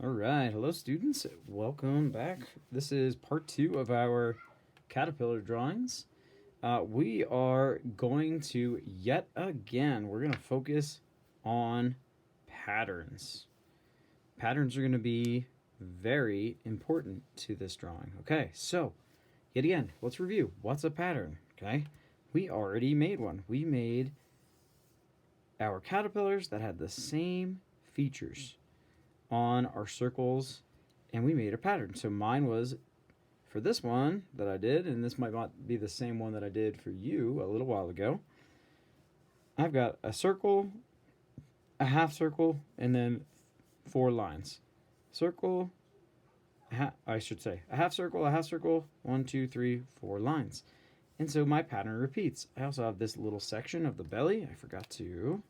All right, hello students, welcome back. This is part 2 of our caterpillar drawings. We are going to, yet again, we're going to focus on patterns. Patterns are going to be very important to this drawing. Okay, so, yet again, let's review. What's a pattern? Okay, we already made one. We made our caterpillars that had the same features on our circles, and we made a pattern. So mine was for this one that I did, and this might not be the same one that I did for you a little while ago. I've got a circle, a half circle, and then 4 lines. Circle, I should say a half circle, 1, 2, 3, 4 lines. And so my pattern repeats. I also have this little section of the belly. I forgot to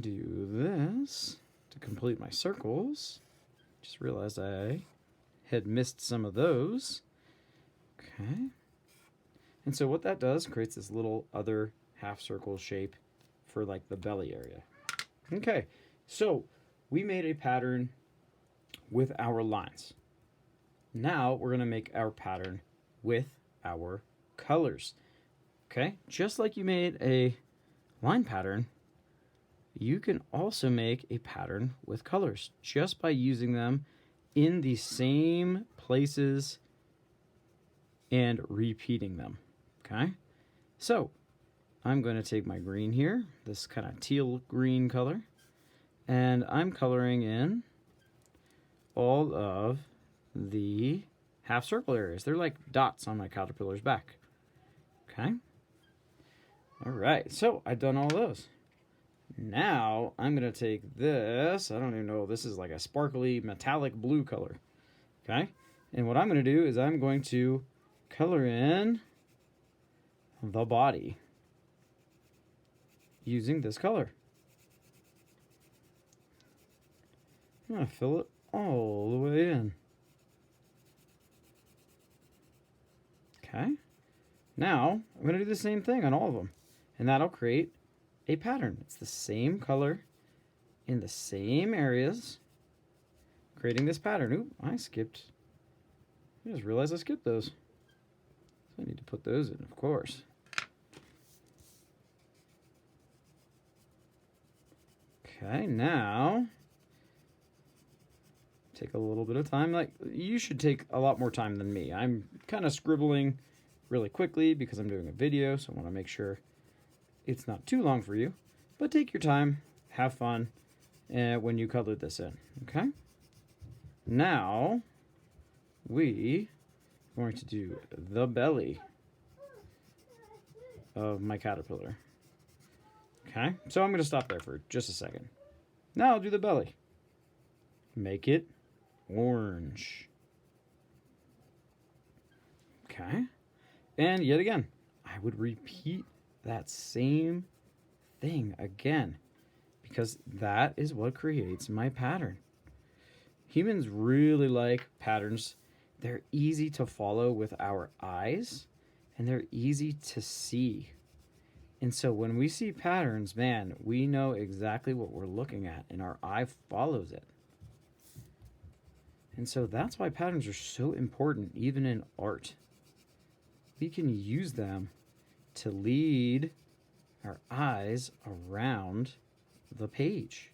do this to complete my circles. Just realized I had missed some of those. Okay. And so what that does, creates this little other half circle shape for like the belly area. Okay, so we made a pattern with our lines. Now we're gonna make our pattern with our colors. Okay, just like you made a line pattern, you can also make a pattern with colors just by using them in the same places and repeating them. Okay, so I'm going to take my green here, this kind of teal green color, and I'm coloring in all of the half circle areas. They're like dots on my caterpillar's back. Okay, all right, so I've done all those. Now I'm going to take this, I don't even know, this is like a sparkly metallic blue color. Okay, and what I'm going to do is I'm going to color in the body using this color. I'm going to fill it all the way in. Okay, now I'm going to do the same thing on all of them, and that'll create a pattern. It's the same color in the same areas, creating this pattern. Oop, I just realized I skipped those. So I need to put those in, of course. Okay, now take a little bit of time. Like, you should take a lot more time than me. I'm kind of scribbling really quickly because I'm doing a video, so I want to make sure it's not too long for you, but take your time, have fun when you color this in, okay? Now, we are going to do the belly of my caterpillar. Okay, so I'm going to stop there for just a second. Now I'll do the belly. Make it orange. Okay, and yet again, I would repeat that same thing again, because that is what creates my pattern. Humans really like patterns. They're easy to follow with our eyes, and they're easy to see. And so when we see patterns, man, we know exactly what we're looking at, and our eye follows it. And so that's why patterns are so important, even in art. We can use them to lead our eyes around the page.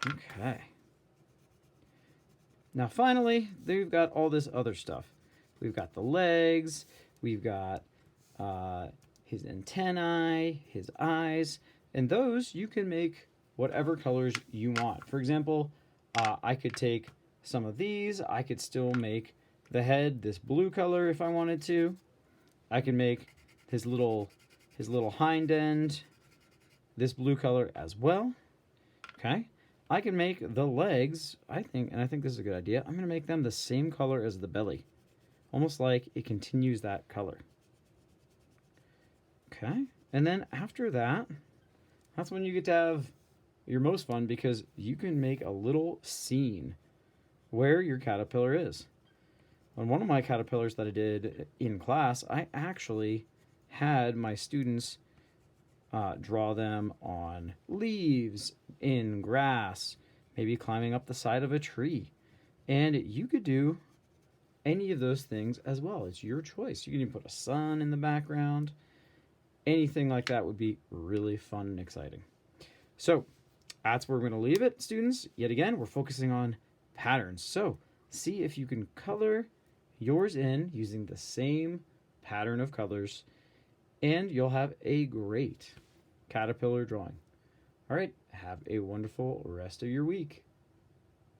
Okay. Now finally, we've got all this other stuff. We've got the legs, we've got his antennae, his eyes, and those you can make whatever colors you want. For example, I could take some of these, I could still make the head this blue color if I wanted to. I can make his little hind end this blue color as well. Okay, I can make the legs, I think this is a good idea, I'm going to make them the same color as the belly, almost like it continues that color. Okay, and then after that, that's when you get to have your most fun, because you can make a little scene where your caterpillar is. On one of my caterpillars that I did in class, I actually had my students draw them on leaves, in grass, maybe climbing up the side of a tree. And you could do any of those things as well. It's your choice. You can even put a sun in the background. Anything like that would be really fun and exciting. So that's where we're going to leave it, students. Yet again, we're focusing on patterns. So see if you can color yours in using the same pattern of colors, and you'll have a great caterpillar drawing. All right, have a wonderful rest of your week.